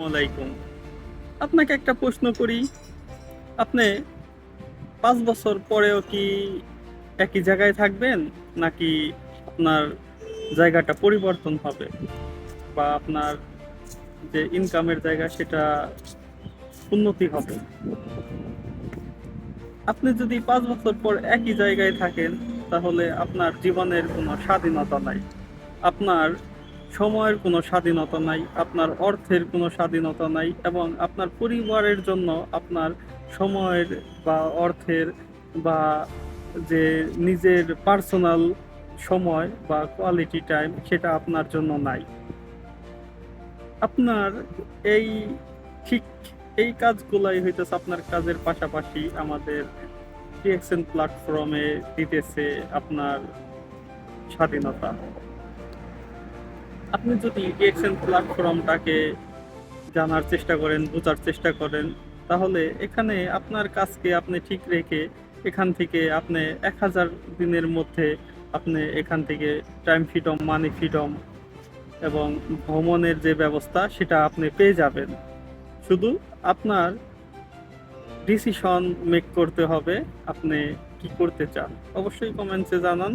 আলাইকুম। আপনাকে একটা প্রশ্ন করি, আপনি ৫ বছর পরেও কি একই জায়গায় থাকবেন? নাকি আপনার জায়গাটা পরিবর্তন হবে? বা আপনার যে ইনকামের জায়গা সেটা উন্নতি হবে? আপনি যদি ৫ বছর পর একই জায়গায় থাকেন, তাহলে আপনার জীবনের কোনো স্বাধীনতা নাই। আপনার সময়ের কোনো স্বাধীনতা নাই, আপনার অর্থের কোনো স্বাধীনতা নাই এবং আপনার পরিবারের জন্য আপনার সময়ের বা অর্থের বা যে নিজের পার্সোনাল সময় বা কোয়ালিটি টাইম সেটা আপনার জন্য নাই। আপনার এই ঠিক এই কাজগুলাই হইতেছে আপনার কাজের পাশাপাশি আমাদের টিএক্সএন প্ল্যাটফর্মে দিতেছে আপনার স্বাধীনতা। আপনি যদি টিএক্সএন প্ল্যাটফর্মটাকে জানার চেষ্টা করেন, বোঝার চেষ্টা করেন, তাহলে এখানে আপনার কাজকে আপনি ঠিক রেখে এখান থেকে আপনি ১,০০০ দিনের মধ্যে আপনি এখান থেকে টাইম ফ্রিডম, মানি ফ্রিডম এবং ভ্রমণের যে ব্যবস্থা সেটা আপনি পেয়ে যাবেন। শুধু আপনার ডিসিশন মেক করতে হবে আপনি কি করতে চান। অবশ্যই কমেন্টসে জানান।